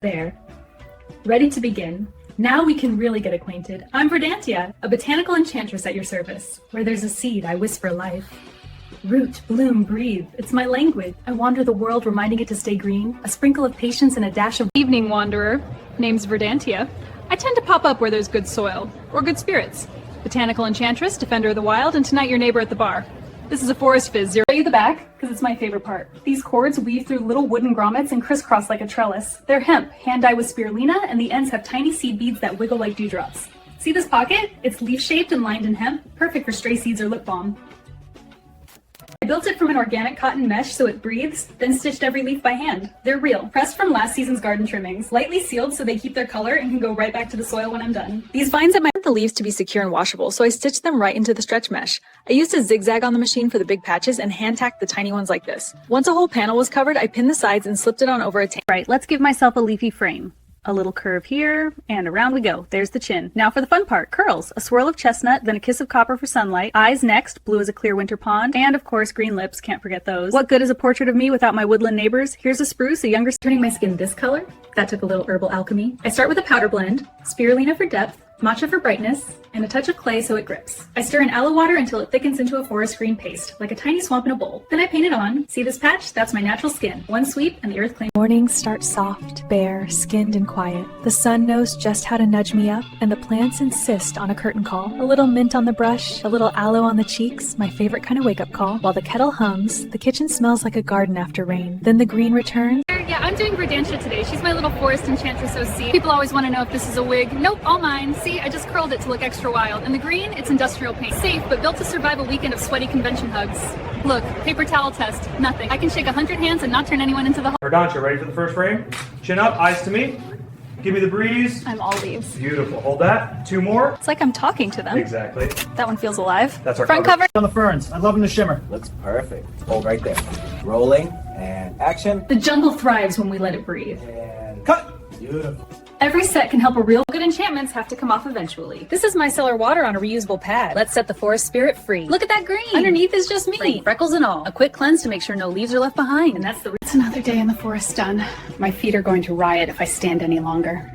There. Ready to begin. Now we can really get acquainted. I'm Verdantia, a botanical enchantress at your service. Where there's a seed, I whisper life. Root, bloom, breathe. It's my language. I wander the world, reminding it to stay green. A sprinkle of patience and a dash of Evening wanderer. Name's Verdantia. I tend to pop up where there's good soil, or good spirits. Botanical enchantress, defender of the wild, and tonight your neighbor at the bar. This is a forest fizz. Show you the back, because it's my favorite part. These cords weave through little wooden grommets and crisscross like a trellis. They're hemp, hand-dyed with spirulina, and the ends have tiny seed beads that wiggle like dewdrops. See this pocket? It's leaf-shaped and lined in hemp, perfect for stray seeds or lip balm. I built it from an organic cotton mesh so it breathes, then stitched every leaf by hand. They're real, pressed from last season's garden trimmings, lightly sealed so they keep their color and can go right back to the soil when I'm done. These vines at my the leaves to be secure and washable, so I stitched them right into the stretch mesh. I used a zigzag on the machine for the big patches and hand-tacked the tiny ones like this. Once a whole panel was covered, I pinned the sides and slipped it on over a tape. Right, let's give myself a leafy frame. A little curve here, and around we go. There's the chin. Now for the fun part, curls. A swirl of chestnut, then a kiss of copper for sunlight. Eyes next, blue as a clear winter pond. And of course, green lips, can't forget those. What good is a portrait of me without my woodland neighbors? Here's a spruce, a younger turning my skin this color. That took a little herbal alchemy. I start with a powder blend, spirulina for depth, matcha for brightness, and a touch of clay so it grips. I stir in aloe water until it thickens into a forest green paste, like a tiny swamp in a bowl. Then I paint it on. See this patch? That's my natural skin. One sweep and the earth claims. Mornings start soft, bare, skinned, and quiet. The sun knows just how to nudge me up, and the plants insist on a curtain call. A little mint on the brush, a little aloe on the cheeks, my favorite kind of wake-up call. While the kettle hums, the kitchen smells like a garden after rain. Then the green returns. Yeah, I'm doing Verdantia today. She's my little forest enchantress OC. People always want to know if this is a wig. Nope, all mine. See, I just curled it to look extra wild. And the green, it's industrial paint. Safe, but built to survive a weekend of sweaty convention hugs. Look, paper towel test, nothing. I can shake 100 hands and not turn anyone into the Verdantia, ready for the first frame? Chin up, eyes to me. Give me the breeze. I'm all leaves. Beautiful. Hold that. Two more. It's like I'm talking to them. Exactly. That one feels alive. That's our front cover. On the ferns. I love them to shimmer. Looks perfect. Hold right there. Rolling and action. The jungle thrives when we let it breathe. And cut. Beautiful. Every set can help a real good enchantments have to come off eventually. This is micellar water on a reusable pad. Let's set the forest spirit free. Look at that green. Underneath is just me. Freckles and all. A quick cleanse to make sure no leaves are left behind. And that's the It's another day in the forest done. My feet are going to riot if I stand any longer.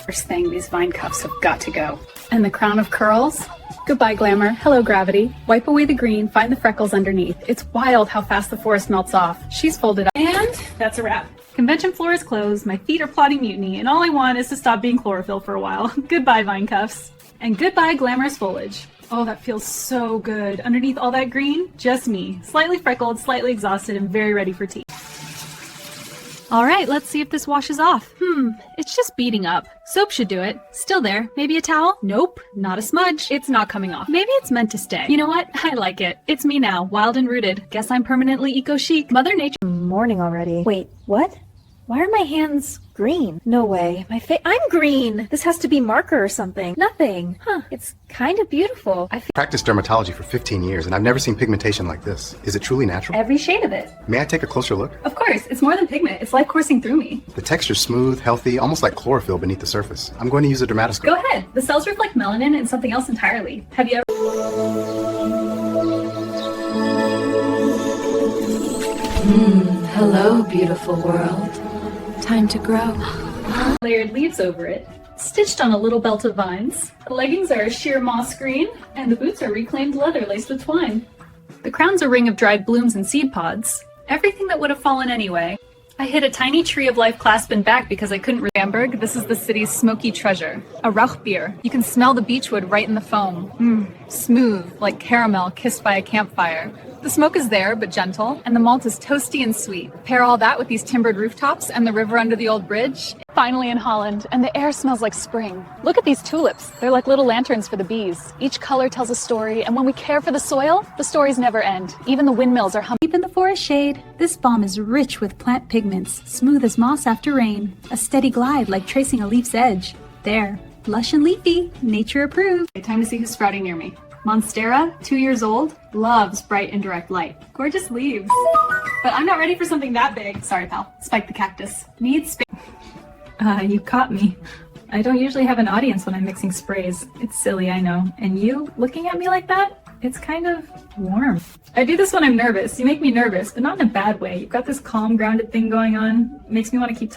First thing, these vine cuffs have got to go. And the crown of curls? Goodbye, glamour. Hello, gravity. Wipe away the green, find the freckles underneath. It's wild how fast the forest melts off. She's folded up. And that's a wrap. Convention floor is closed, my feet are plotting mutiny, and all I want is to stop being chlorophyll for a while. Goodbye, vine cuffs. And goodbye, glamorous foliage. Oh, that feels so good. Underneath all that green, just me. Slightly freckled, slightly exhausted, and very ready for tea. All right, let's see if this washes off. It's just beating up. Soap should do it. Still there. Maybe a towel? Nope, not a smudge. It's not coming off. Maybe it's meant to stay. You know what? I like it. It's me now, wild and rooted. Guess I'm permanently eco-chic. Mother Nature. Morning already. Wait, what? Why are my hands green? No way. I'm green! This has to be marker or something. Nothing. Huh. It's kind of beautiful. I Practiced dermatology for 15 years, and I've never seen pigmentation like this. Is it truly natural? every shade of it. May I take a closer look? Of course, it's more than pigment. It's life coursing through me. The texture's smooth, healthy, almost like chlorophyll beneath the surface. I'm going to use a dermatoscope. Go ahead. The cells reflect melanin and something else entirely. Have you ever... Hello, beautiful world. Time to grow. layered leaves over it, stitched on a little belt of vines. The leggings are a sheer moss green, and the boots are reclaimed leather laced with twine. The crown's a ring of dried blooms and seed pods. Everything that would have fallen anyway. I hit a tiny tree of life clasping back because I couldn't Hamburg. This is the city's smoky treasure. A Rauchbier. You can smell the beechwood right in the foam. Smooth, like caramel kissed by a campfire. The smoke is there, but gentle, and the malt is toasty and sweet. Pair all that with these timbered rooftops and the river under the old bridge. Finally in Holland, and the air smells like spring. Look at these tulips. They're like little lanterns for the bees. Each color tells a story, and when we care for the soil, the stories never end. Even the windmills are humming. Deep in the forest shade, this balm is rich with plant pigments, smooth as moss after rain. A steady glide like tracing a leaf's edge. There, lush and leafy, nature approved. Time to see who's sprouting near me. Monstera, 2 years old, loves bright and direct light. Gorgeous leaves. But I'm not ready for something that big. Sorry, pal. Spike the cactus. Needs space. You caught me. I don't usually have an audience when I'm mixing sprays. It's silly, I know. And you looking at me like that? It's kind of warm. I do this when I'm nervous. You make me nervous, but not in a bad way. You've got this calm, grounded thing going on. Makes me want to keep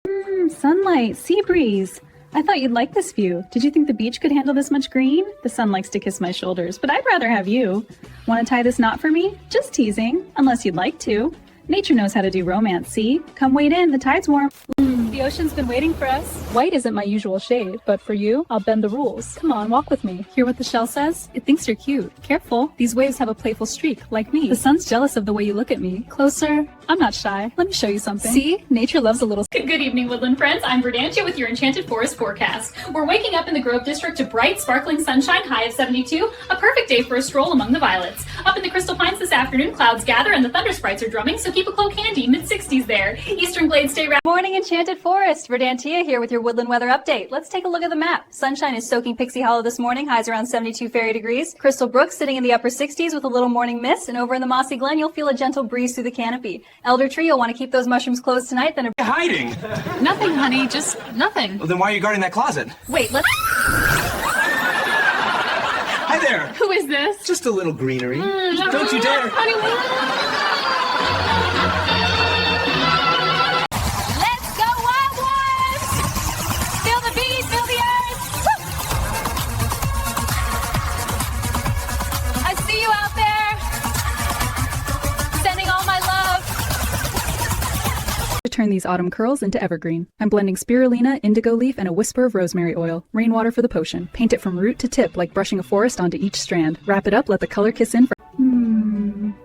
Sunlight, sea breeze. I thought you'd like this view. Did you think the beach could handle this much green? The sun likes to kiss my shoulders, but I'd rather have you. Want to tie this knot for me? Just teasing, unless you'd like to. Nature knows how to do romance, see? Come wade in, the tide's warm. The ocean's been waiting for us. White isn't my usual shade, but for you, I'll bend the rules. Come on, walk with me. Hear what the shell says? It thinks you're cute. Careful, these waves have a playful streak, like me. The sun's jealous of the way you look at me. Closer. I'm not shy. Let me show you something. See? Nature loves a little... Good evening, woodland friends. I'm Verdantia with your Enchanted Forest forecast. We're waking up in the Grove District to bright, sparkling sunshine, high of 72. A perfect day for a stroll among the violets. Up in the Crystal Pines this afternoon, clouds gather and the thunder sprites are drumming, so keep a cloak handy. Mid-60s there. Eastern Glades stay wrapped. Morning, Enchanted Forest. Verdantia here with your woodland weather update. Let's take a look at the map. Sunshine is soaking Pixie Hollow this morning, highs around 72 fairy degrees. Crystal Brook sitting in the upper 60s with a little morning mist, and over in the Mossy Glen, you'll feel a gentle breeze through the canopy. Elder Tree, you'll want to keep those mushrooms closed tonight, then Hiding? Nothing, honey, just nothing. Well, then why are you guarding that closet? Wait, let's... Hi there. Who is this? Just a little greenery. Don't you dare. let's go wild ones! Feel the beat, feel the earth! Woo! I see you out there! Sending all my love! To turn these autumn curls into evergreen. I'm blending spirulina, indigo leaf, and a whisper of rosemary oil. Rainwater for the potion. Paint it from root to tip like brushing a forest onto each strand. Wrap it up, let the color kiss in for...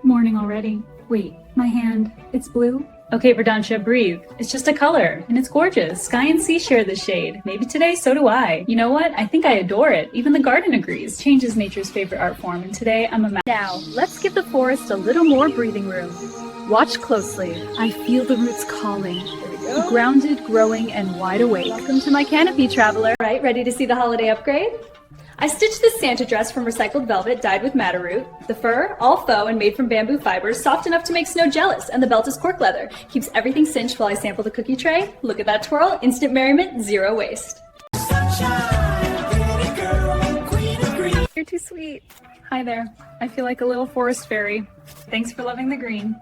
Morning already. Wait, my hand, it's blue? Okay, Verdantia, breathe. It's just a color, and it's gorgeous. Sky and sea share this shade. Maybe today, so do I. You know what? I think I adore it. Even the garden agrees. Change is nature's favorite art form, and today I'm a Now, let's give the forest a little more breathing room. Watch closely. I feel the roots calling. Grounded, growing, and wide awake. Welcome to my canopy, traveler. Right, ready to see the holiday upgrade? I stitched this Santa dress from recycled velvet dyed with madder root. The fur, all faux and made from bamboo fibers, soft enough to make snow jealous, and the belt is cork leather. Keeps everything cinched while I sample the cookie tray. Look at that twirl, instant merriment, zero waste. You're too sweet. Hi there. I feel like a little forest fairy. Thanks for loving the green.